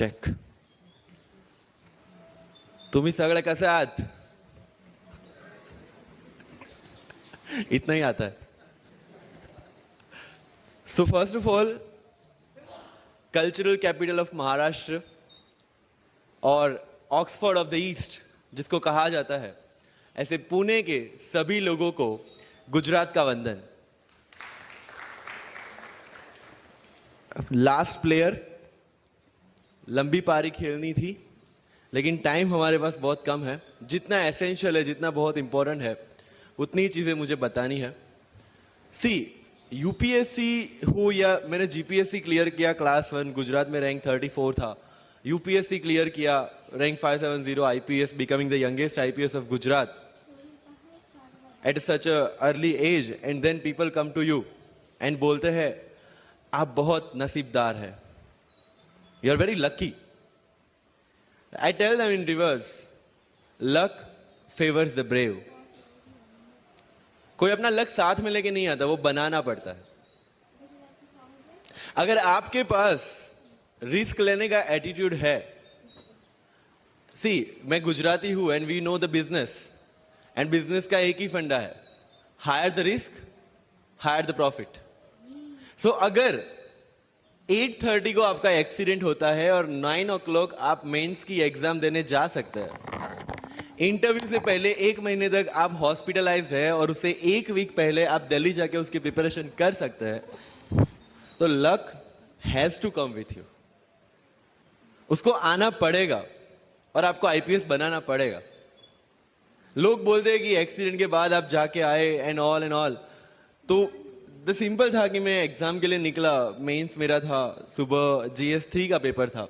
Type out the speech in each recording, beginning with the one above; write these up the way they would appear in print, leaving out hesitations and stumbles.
Check. तुम्ही सगळे कसे आहात? इतना ही आता है. So first of all, cultural capital of Maharashtra और ऑक्सफोर्ड ऑफ द ईस्ट जिसको कहा जाता है, ऐसे पुणे के सभी लोगों को गुजरात का वंदन. लास्ट प्लेयर, लंबी पारी खेलनी थी लेकिन टाइम हमारे पास बहुत कम है. जितना एसेंशियल है, जितना बहुत इंपॉर्टेंट है, उतनी चीजें मुझे बतानी है. सी, यूपीएससी हो या मैंने जीपीएससी क्लियर किया क्लास 1, गुजरात में रैंक 34 था. यूपीएससी क्लियर किया, rank 570, IPS, becoming the youngest IPS of Gujarat at such a early age. And then people come to you and बोलते हैं आप बहुत नसीबदार है, you are very lucky. I tell them in reverse, luck favors the brave. कोई अपना luck साथ में लेके नहीं आता, वो बनाना पड़ता है. अगर आपके पास रिस्क लेने का एटीट्यूड है, सी, मैं गुजराती हूं and we know the business, and business का एक ही फंडा है, higher the risk, higher the profit. So अगर 8:30 को आपका एक्सीडेंट होता है और 9 o'clock आप मेंस की एग्जाम देने जा सकते हैं. इंटरव्यू से पहले 1 महीने तक आप हॉस्पिटलाइज्ड है और उससे 1 वीक पहले आप दिल्ली जाके उसकी प्रिपरेशन कर सकते हैं. तो luck has to come with you. उसको आना पड़ेगा और आपको आईपीएस बनाना पड़ेगा. लोग बोलते हैं कि एक्सीडेंट के बाद आप जाके आए एंड ऑल. तो द सिंपल था कि मैं एग्जाम के लिए निकला, मेंस मेरा था, सुबह GS3 का पेपर था.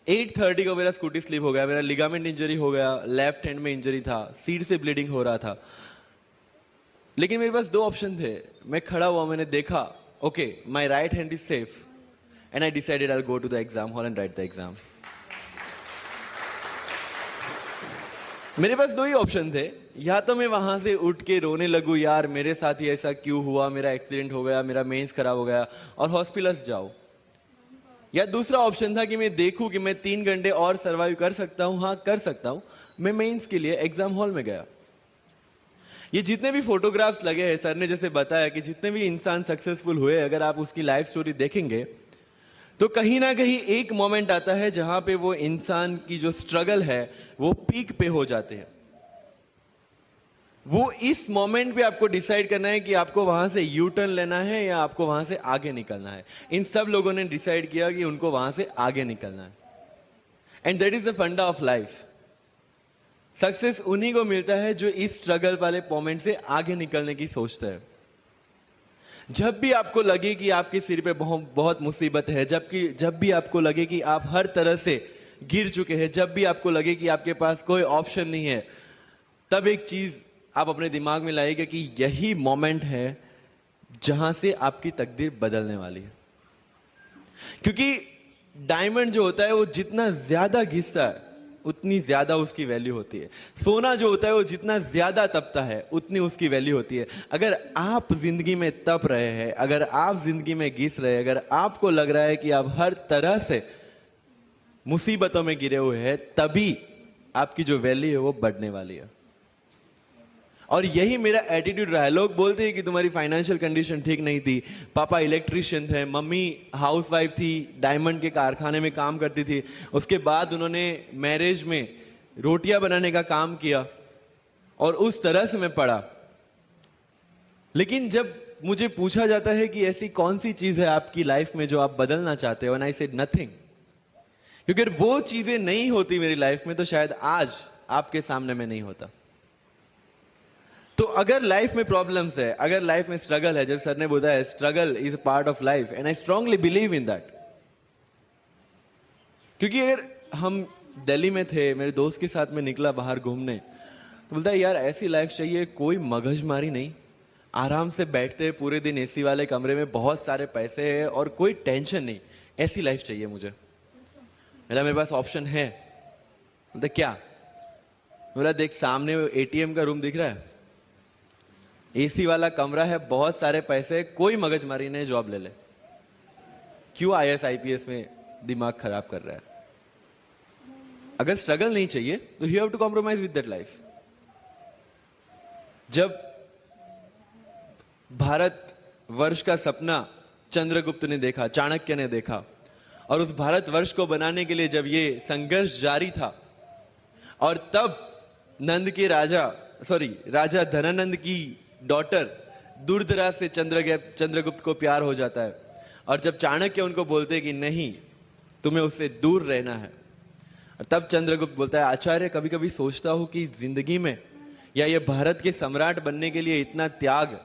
8:30 को मेरा स्कूटी स्लिप हो गया, मेरा लिगामेंट इंजरी हो गया, लेफ्ट हैंड में इंजरी था, सीट से ब्लीडिंग हो रहा था. लेकिन मेरे पास 2 ऑप्शन थे. मैं खड़ा हुआ, मैंने देखा, okay, my right hand is safe, and I decided I will go to the exam hall and write the exam. मेरे पास 2 ही ऑप्शन थे. या तो मैं वहां से उठ के रोने लगूं, यार मेरे साथ ही ऐसा क्यों हुआ, मेरा एक्सीडेंट हो गया, मेरा मेंस खराब हो गया, और हॉस्पिटल जाओ. या दूसरा ऑप्शन था कि मैं देखूं कि मैं 3 घंटे और सरवाइव कर सकता हूं. हाँ, कर सकता हूं. मैं मेंस के लिए एग्जाम हॉल में गया. ये जितने भी फोटोग्राफ्स लगे हैं, सर ने जैसे बताया कि जितने भी इंसान सक्सेसफुल हुए, अगर आप उसकी लाइफ स्टोरी देखेंगे तो कहीं ना कहीं एक मोमेंट आता है जहां पे वो इंसान की जो स्ट्रगल है वो पीक पे हो जाते हैं. वो इस मोमेंट पे आपको डिसाइड करना है कि आपको वहां से यू टर्न लेना है या आपको वहां से आगे निकलना है. इन सब लोगों ने डिसाइड किया कि उनको वहां से आगे निकलना है. एंड दैट इज द फंडा ऑफ लाइफ. सक्सेस उन्हीं को मिलता है जो इस स्ट्रगल वाले मोमेंट से आगे निकलने की सोचता है. जब भी आपको लगे कि आपके सिर पे बहुत मुसीबत है, जब भी आपको लगे कि आप हर तरह से गिर चुके हैं, जब भी आपको लगे कि आपके पास कोई ऑप्शन नहीं है, तब एक चीज आप अपने दिमाग में लाइएगा कि यही मोमेंट है जहां से आपकी तकदीर बदलने वाली है. क्योंकि डायमंड जो होता है वो जितना ज्यादा घिसता है उतनी ज्यादा उसकी वैल्यू होती है. सोना जो होता है वो जितना ज्यादा तपता है उतनी उसकी वैल्यू होती है. अगर आप जिंदगी में तप रहे हैं, अगर आप जिंदगी में घिस रहे हैं, अगर आपको लग रहा है कि आप हर तरह से मुसीबतों में गिरे हुए हैं, तभी आपकी जो वैल्यू है वो बढ़ने वाली है. और यही मेरा एटीट्यूड रहा है. लोग बोलते हैं कि तुम्हारी फाइनेंशियल कंडीशन ठीक नहीं थी, पापा इलेक्ट्रिशियन थे, मम्मी हाउसवाइफ थी, डायमंड के कारखाने में काम करती थी, उसके बाद उन्होंने मैरिज में रोटियां बनाने का काम किया और उस तरह से मैं पढ़ा. लेकिन जब मुझे पूछा जाता है कि ऐसी कौन सी चीज है आपकी लाइफ में जो आप बदलना चाहते हो, एंड आई सेड नथिंग. क्योंकि अगर वो चीजें नहीं होती मेरी लाइफ में तो शायद आज आपके सामने मैं नहीं होता. तो अगर लाइफ में प्रॉब्लम्स है, अगर लाइफ में स्ट्रगल है, जैसे सर ने बोला है struggle is a part of life, and I strongly believe in that. क्योंकि अगर हम दिल्ली में थे, मेरे दोस्त के साथ में निकला बाहर घूमने, तो बोलता है यार ऐसी लाइफ चाहिए, कोई मगजमारी नहीं, आराम से बैठते पूरे दिन एसी वाले कमरे में, बहुत सारे पैसे है और कोई टेंशन नहीं, ऐसी लाइफ चाहिए मुझे. मेरे पास ऑप्शन है. बोलता क्या? बोला देख सामने एटीएम का रूम दिख रहा है, एसी वाला कमरा है, बहुत सारे पैसे, कोई मगजमारी नहीं, जॉब ले ले. क्यों IAS IPS में दिमाग खराब कर रहा है? अगर स्ट्रगल नहीं चाहिए तो you have to compromise with that life. जब भारत वर्ष का सपना चंद्रगुप्त ने देखा, चाणक्य ने देखा, और उस भारतवर्ष को बनाने के लिए जब ये संघर्ष जारी था, और तब नंद के राजा धनानंद की डॉटर दूरदराज से चंद्रगुप्त को प्यार हो जाता है, और जब चाणक्य उनको बोलते हैं कि नहीं, तुम्हें उससे दूर रहना है, और तब चंद्रगुप्त बोलता है, आचार्य, कभी कभी सोचता हूं कि जिंदगी में या ये भारत के सम्राट बनने के लिए इतना त्याग,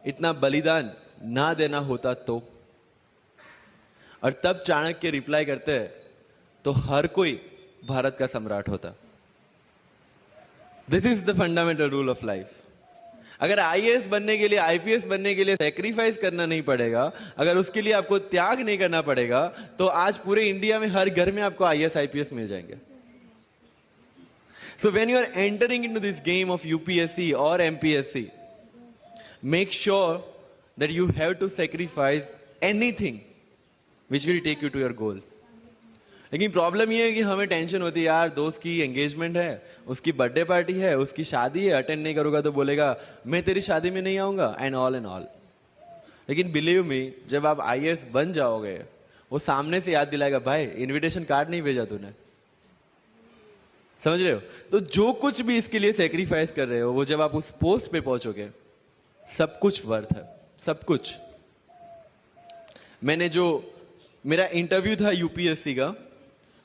इतना बलिदान ना देना होता तो. और तब चाणक्य रिप्लाई करते हैं, तो हर कोई भारत का सम्राट होता. This is the fundamental rule of life. अगर आईएएस बनने के लिए, आईपीएस बनने के लिए सैक्रिफाइस करना नहीं पड़ेगा, अगर उसके लिए आपको त्याग नहीं करना पड़ेगा, तो आज पूरे इंडिया में हर घर में आपको आईएएस आईपीएस मिल जाएंगे. So when you are entering into this game of UPSC or MPSC, make sure that you have to sacrifice anything which will take you to your goal. लेकिन प्रॉब्लम ये है कि हमें टेंशन होती है, यार दोस्त की एंगेजमेंट है, उसकी बर्थडे पार्टी है, उसकी शादी है, अटेंड नहीं करूंगा तो बोलेगा मैं तेरी शादी में नहीं आऊंगा, एंड ऑल. लेकिन बिलीव मी, जब आप आईएएस बन जाओगे, वो सामने से याद दिलाएगा, भाई इनविटेशन कार्ड नहीं भेजा तूने. समझ रहे हो? तो जो कुछ भी इसके लिए सेक्रीफाइस कर रहे हो, वो जब आप उस पोस्ट पे पहुंचोगे, सब कुछ वर्थ है, सब कुछ. मेरा इंटरव्यू था यूपीएससी का,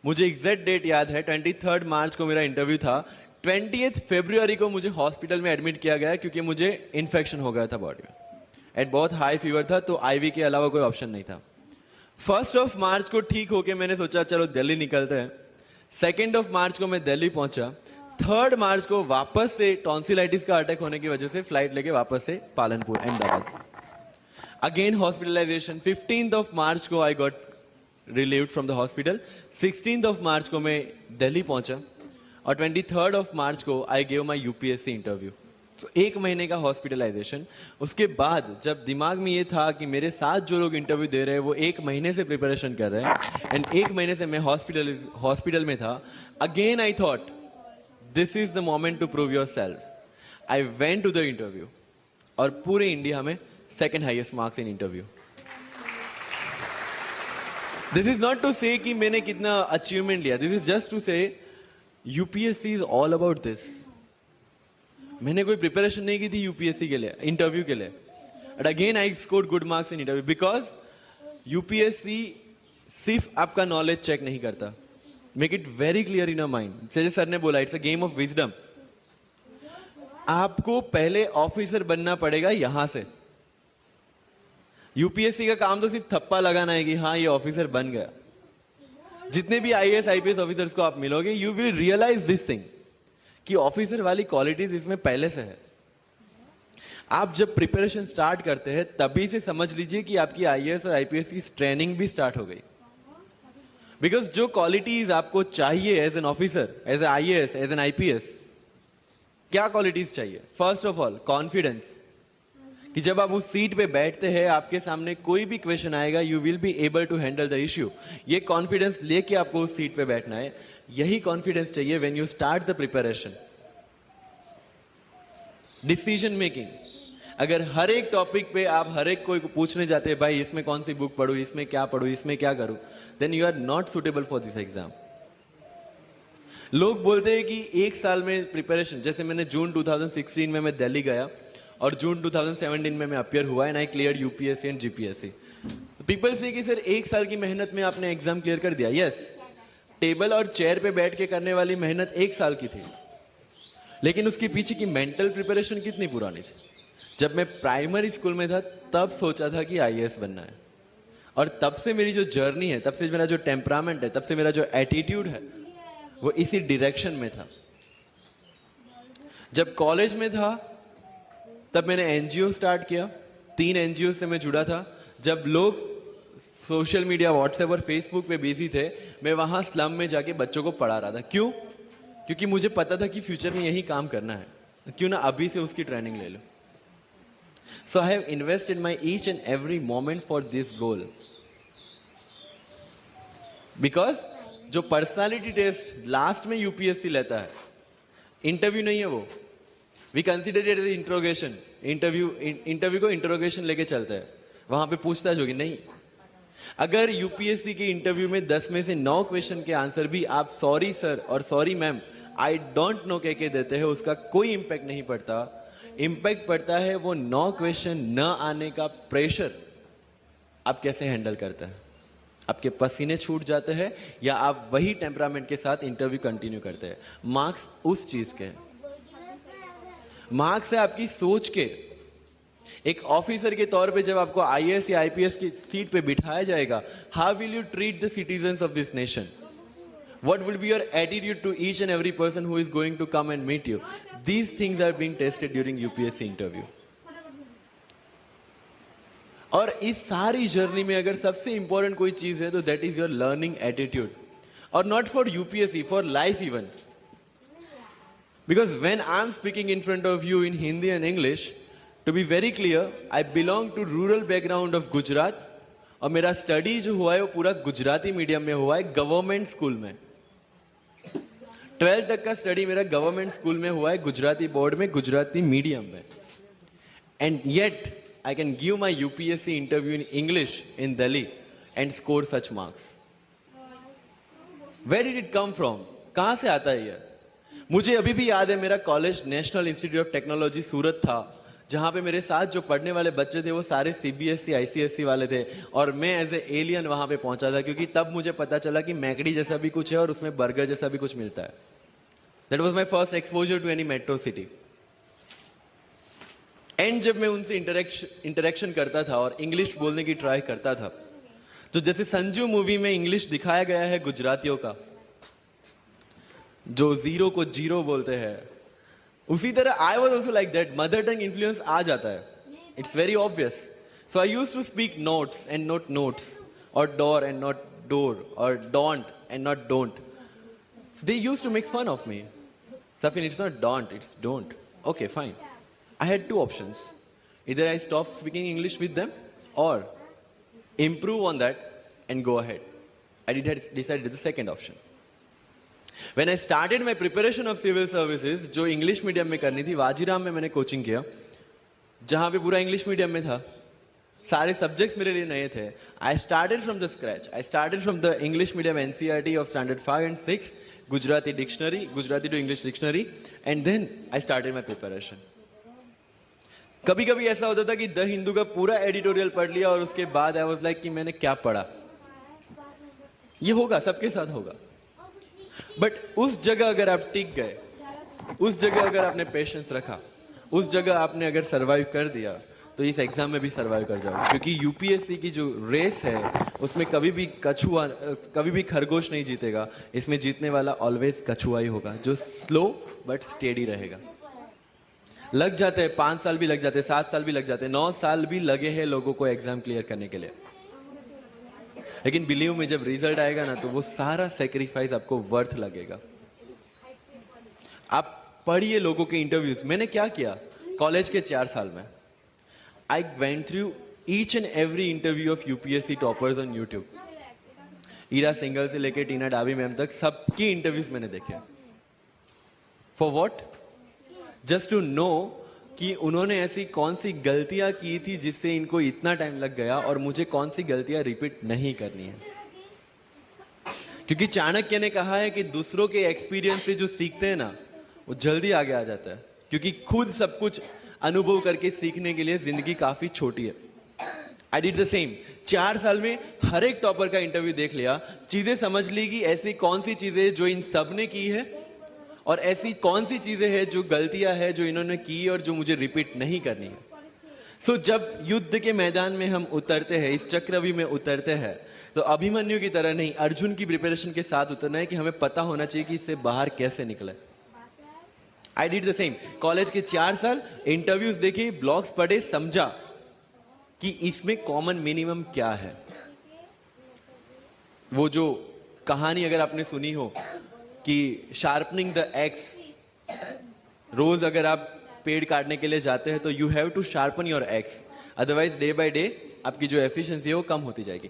मुझे एग्जैक्ट डेट याद है, 23 मार्च को मेरा इंटरव्यू था. 20 फरवरी को मुझे हॉस्पिटल में एडमिट किया गया क्योंकि मुझे इन्फेक्शन हो गया था बॉडी में, एंड बहुत हाई फीवर था, तो आईवी के अलावा कोई ऑप्शन नहीं था. 1 मार्च को ठीक होके मैंने सोचा चलो दिल्ली निकलते हैं. 2 मार्च को मैं दिल्ली पहुंचा. 3 मार्च को वापस से टॉन्सिलाइटिस का अटैक होने की वजह से फ्लाइट लेके वापस से Palanpur, Ahmedabad. Again hospitalization. 15 March को I got relieved from the hospital. 16 March को मैं दिल्ली पहुंचा, और 23 मार्च को I gave my UPSC interview. तो 1 महीने का हॉस्पिटलाइजेशन. उसके बाद जब दिमाग में ये था कि मेरे साथ जो लोग इंटरव्यू दे रहे हैं वो 1 महीने से प्रिपरेशन कर रहे हैं, एंड 1 महीने से मैं हॉस्पिटल में था, again I thought this is the moment to prove yourself. I went to the interview, और पूरे इंडिया में second highest marks in interview. This is not to say कि मैंने कितना अचीवमेंट लिया, this is just to say UPSC is all about this. मैंने कोई preparation नहीं की थी यूपीएससी के लिए, इंटरव्यू के लिए, and again I scored good marks in interview, because UPSC सिर्फ आपका नॉलेज चेक नहीं करता. Make it very clear in your mind. जैसे सर ने बोला, it's a game of wisdom. आपको पहले ऑफिसर बनना पड़ेगा यहां से. यूपीएससी का काम तो सिर्फ थप्पा लगाना है कि हाँ ये ऑफिसर बन गया. जितने भी आईएएस आईपीएस ऑफिसर्स को आप मिलोगे, you will realise this thing कि ऑफिसर वाली क्वालिटीज इसमें पहले से है. आप जब प्रिपरेशन स्टार्ट करते हैं तभी से समझ लीजिए कि आपकी आईएएस और आईपीएस की ट्रेनिंग भी स्टार्ट हो गई. बिकॉज जो क्वालिटीज आपको चाहिए as an officer, as a IAS, as an IPS, क्या क्वालिटीज चाहिए? फर्स्ट ऑफ ऑल कॉन्फिडेंस, कि जब आप उस सीट पे बैठते हैं, आपके सामने कोई भी क्वेश्चन आएगा, you will be able to handle the issue. ये कॉन्फिडेंस लेके आपको उस सीट पे बैठना है. यही कॉन्फिडेंस चाहिए when you start the preparation. Decision making. अगर हर एक टॉपिक पे आप हर एक कोई को पूछने जाते हैं, भाई इसमें कौन सी बुक पढूं, इसमें क्या पढूं, इसमें क्या करूं, then you are not suitable for this exam. लोग बोलते हैं कि 1 साल में प्रिपरेशन, जैसे मैंने जून 2016 में मैं दिल्ली गया, और जून 2017 में मैं अपियर हुआ, and I clear UPSC and GPSC. People से कि सर 1 साल की मेहनत में आपने एग्जाम क्लियर कर दिया. यस, टेबल और चेयर पे बैठ के करने वाली मेहनत 1 साल की थी, लेकिन उसके पीछे की मेंटल प्रिपरेशन कितनी पुरानी थी. जब मैं प्राइमरी स्कूल में था तब सोचा था कि आईएएस बनना है, और तब से मेरी जो जर्नी है, तब से मेरा जो टेम्परामेंट है, तब से मेरा जो एटीट्यूड है, वो इसी डायरेक्शन में था. जब कॉलेज में था तब मैंने एनजीओ स्टार्ट किया. 3 एनजीओ से मैं जुड़ा था. जब लोग सोशल मीडिया, व्हाट्सएप और फेसबुक पे बिजी थे, मैं वहां स्लम में जाके बच्चों को पढ़ा रहा था. क्यों? क्योंकि मुझे पता था कि फ्यूचर में यही काम करना है, क्यों ना अभी से उसकी ट्रेनिंग ले लो. So I have invested my each and every moment for this goal, because जो पर्सनालिटी टेस्ट लास्ट में यूपीएससी लेता है, इंटरव्यू नहीं है वो, we consider it as interrogation. Interview को इंट्रोगेशन लेके चलते हैं, वहां पे पूछताछ होगी नहीं। अगर यूपीएससी के इंटरव्यू में 10 में से 9 क्वेश्चन के आंसर भी आप सॉरी सर और sorry ma'am I don't know कह के देते हैं, उसका कोई इंपैक्ट नहीं पड़ता। इंपैक्ट पड़ता है वो 9 क्वेश्चन न आने का प्रेशर आप कैसे हैंडल करते हैं। आपके पसीने छूट जाते हैं या आप वही टेम्परामेंट के साथ इंटरव्यू कंटिन्यू करते हैं। मार्क्स उस चीज के, मार्क्स है आपकी सोच के। एक ऑफिसर के तौर पे जब आपको आईएएस या आईपीएस की सीट पे बिठाया जाएगा, how will you treat the citizens of this nation? What will be your attitude to each and every person who is going to come and meet you? These things are being tested during UPSC interview. और इस सारी journey में अगर सबसे important कोई चीज है तो that is your learning attitude, और not for UPSC, for life even. Because when I am speaking in front of you in Hindi and English, to be very clear, I belong to rural background of Gujarat, और मेरा study जो हुआ है वो पूरा Gujarati medium में हुआ है, गवर्नमेंट स्कूल में। 12th तक का स्टडी मेरा गवर्नमेंट स्कूल में हुआ है, गुजराती बोर्ड में, गुजराती मीडियम में। And yet I can give my UPSC interview in English in Delhi and score such marks. Where did it come from? कहां से आता है ये? मुझे अभी भी याद है, मेरा college National Institute of Technology Surat था, जहां पे मेरे साथ जो पढ़ने वाले बच्चे थे वो सारे सीबीएसई आईसीएसई वाले थे, और मैं एज ए एलियन वहां पे पहुंचा था, क्योंकि तब मुझे पता चला कि मैकडी जैसा भी कुछ है और उसमें बर्गर जैसा भी कुछ मिलता है। That was my first exposure to any metro city. And जब मैं उनसे इंटरेक्शन करता था और इंग्लिश बोलने की ट्राई करता था, तो जैसे संजू मूवी में इंग्लिश दिखाया गया है गुजरातियों का, जो जीरो को जीरो बोलते हैं, उसी तरह I was also like that. Mother tongue influence आ जाता है, it's very obvious. So I use to speak notes and not notes, और डोर एंड नॉट डोर, और don't and not don't. So they used to make fun of me. Safin, it's not don't, it's don't. Okay, fine. I had 2 options. Either I stop speaking English with them or improve on that and go ahead. I decided the second option. When I started my preparation of civil services, जो English medium में करनी थी, वाजीराम में मैंने coaching किया, जहां पे पूरा इंग्लिश मीडियम में था, सारे सब्जेक्ट्स मेरे लिए नए थे। I started from the scratch. I started from the English medium NCERT of standard 5 and 6, Gujarati dictionary, Gujarati to English dictionary, and then I started my preparation. कभी कभी ऐसा होता था कि द हिंदू का पूरा एडिटोरियल पढ़ लिया और उसके बाद आई वाज लाइक कि मैंने क्या पढ़ा। ये होगा, सबके साथ होगा। बट उस जगह अगर आप टिक गए, उस जगह अगर आपने पेशेंस रखा, उस जगह आपने अगर सर्वाइव कर दिया, तो इस एग्जाम में भी सर्वाइव कर जाओगे। क्योंकि यूपीएससी की जो रेस है उसमें कभी भी कछुआ, कभी भी खरगोश नहीं जीतेगा। इसमें जीतने वाला ऑलवेज कछुआ ही होगा, जो स्लो बट स्टेडी रहेगा। लग जाते हैं 5 साल भी लग जाते हैं, 7 साल भी लग जाते हैं, 9 साल भी लगे हैं लोगों को एग्जाम क्लियर करने के लिए। लेकिन बिलीव में जब रिजल्ट आएगा ना, तो वो सारा सेक्रीफाइस आपको वर्थ लगेगा। आप पढ़िए लोगों के इंटरव्यूज। मैंने क्या किया कॉलेज के 4 साल में, I went through each and every interview of UPSC toppers on YouTube. Ira Singhal से लेकर टीना डाबी मैम तक सबकी इंटरव्यूज मैंने देखे। For what? Just to know कि उन्होंने ऐसी कौन सी गलतियां की थी जिससे इनको इतना टाइम लग गया, और मुझे कौन सी गलतियां रिपीट नहीं करनी है। क्योंकि चाणक्य ने कहा है कि दूसरों के एक्सपीरियंस से जो सीखते हैं ना, वो जल्दी आगे आ जाता है। क्योंकि खुद सब कुछ अनुभव करके सीखने के लिए जिंदगी काफी छोटी है। I did the same. 4 साल में हर एक टॉपर का इंटरव्यू देख लिया, चीजें समझ ली कि ऐसी कौन सी चीजें जो इन सब ने की है, और ऐसी कौन सी चीजें हैं जो गलतियां हैं जो इन्होंने की और जो मुझे रिपीट नहीं करनी है। सो जब युद्ध के मैदान में हम उतरते हैं, इस चक्रव्यूह में उतरते हैं, तो अभिमन्यु की तरह नहीं, अर्जुन की प्रिपरेशन के साथ उतरना है कि हमें पता होना चाहिए कि इससे बाहर कैसे निकले। I did the same. College के 4 साल इंटरव्यूज देखे, ब्लॉग्स पढ़े, समझा कि इसमें कॉमन मिनिमम क्या है। वो जो कहानी अगर आपने सुनी हो कि शार्पनिंग द एक्स, रोज अगर आप पेड़ काटने के लिए जाते हैं तो you have to sharpen your axe, otherwise day by day आपकी जो एफिशिएंसी है वो कम होती जाएगी।